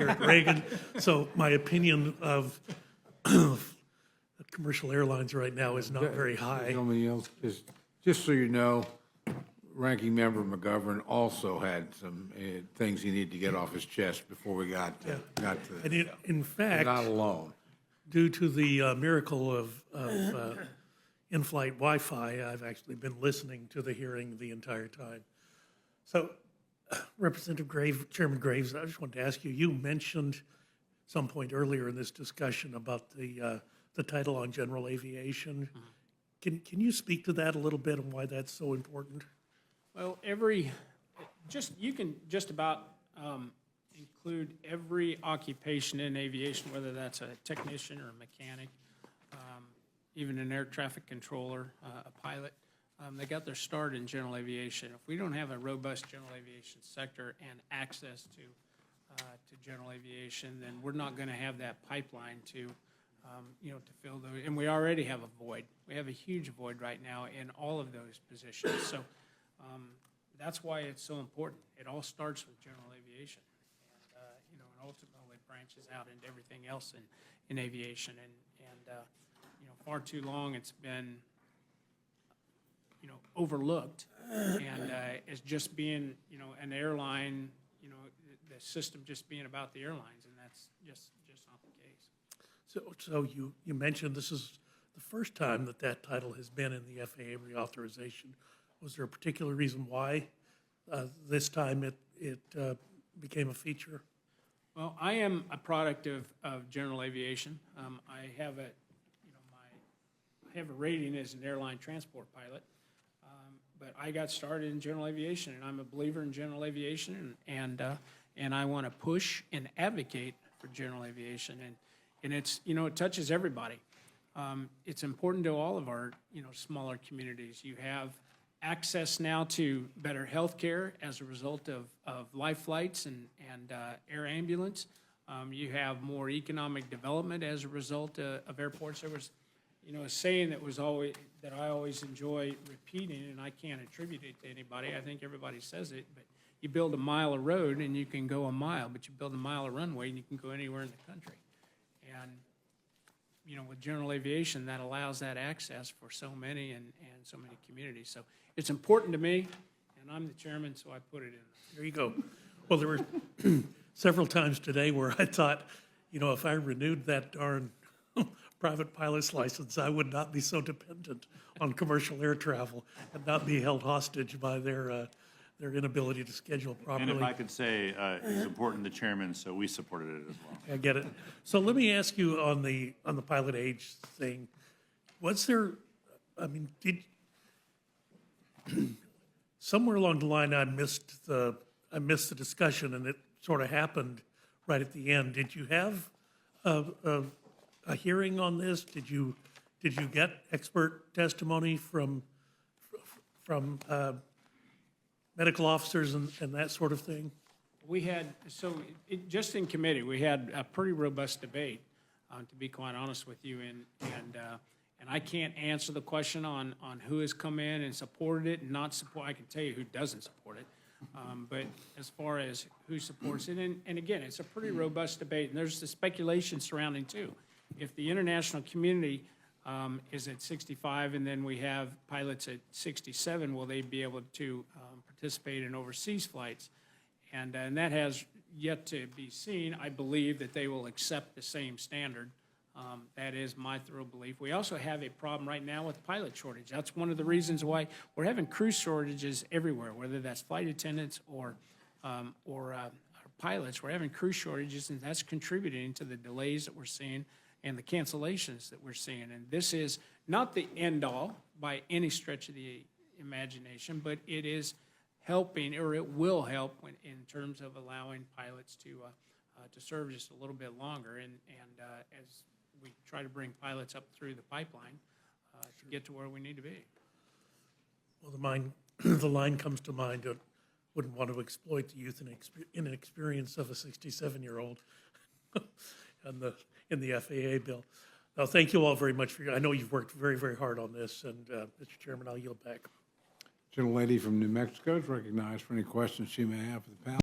here at Reagan, so my opinion of commercial airlines right now is not very high. Gentlemen, just so you know, Ranking Member McGovern also had some things he needed to get off his chest before we got to And in fact, not alone. due to the miracle of in-flight Wi-Fi, I've actually been listening to the hearing the entire time. So, Representative Graves, Chairman Graves, I just wanted to ask you, you mentioned some point earlier in this discussion about the title on general aviation. Can you speak to that a little bit and why that's so important? Well, you can just about include every occupation in aviation, whether that's a technician or a mechanic, even an air traffic controller, a pilot. They got their start in general aviation. If we don't have a robust general aviation sector and access to general aviation, then we're not going to have that pipeline to fill those. And we already have a void. We have a huge void right now in all of those positions. So that's why it's so important. It all starts with general aviation, and ultimately branches out into everything else in aviation. And far too long it's been overlooked and as just being an airline, the system just being about the airlines, and that's just not the case. So you mentioned this is the first time that title has been in the FAA reauthorization. Was there a particular reason why this time it became a feature? Well, I am a product of general aviation. I have a rating as an airline transport pilot, but I got started in general aviation, and I'm a believer in general aviation, and I want to push and advocate for general aviation, and it's it touches everybody. It's important to all of our smaller communities. You have access now to better health care as a result of life flights and air ambulance. You have more economic development as a result of airports. There was a saying that I always enjoy repeating, and I can't attribute it to anybody. I think everybody says it, but you build a mile of road and you can go a mile, but you build a mile of runway and you can go anywhere in the country. And with general aviation, that allows that access for so many and so many communities. So it's important to me, and I'm the chairman, so I put it in. There you go. Well, there were several times today where I thought, if I renewed that darn private pilot's license, I would not be so dependent on commercial air travel and not be held hostage by their inability to schedule properly. And if I could say, it's important to the chairman, so we supported it as well. I get it. So let me ask you on the pilot age thing, was there, somewhere along the line I missed the discussion, and it sort of happened right at the end. Did you have a hearing on this? Did you get expert testimony from medical officers and that sort of thing? We had, just in committee, we had a pretty robust debate, to be quite honest with you, and I can't answer the question on who has come in and supported it and not support. I can tell you who doesn't support it, but as far as who supports it, and again, it's a pretty robust debate, and there's the speculation surrounding too. If the international community is at 65 and then we have pilots at 67, will they be able to participate in overseas flights? And that has yet to be seen. I believe that they will accept the same standard. That is my thorough belief. We also have a problem right now with pilot shortage. That's one of the reasons why we're having crew shortages everywhere, whether that's flight attendants or pilots. We're having crew shortages, and that's contributing to the delays that we're seeing and the cancellations that we're seeing. And this is not the end all by any stretch of the imagination, but it is helping, or it will help in terms of allowing pilots to serve just a little bit longer, and as we try to bring pilots up through the pipeline to get to where we need to be. Well, the line comes to mind. I wouldn't want to exploit the youth and inexperience of a 67-year-old in the FAA bill. Now, thank you all very much I know you've worked very, very hard on this, and Mr. Chairman, I'll yield back. Gentlelady from New Mexico is recognized for any questions she may have for the panel.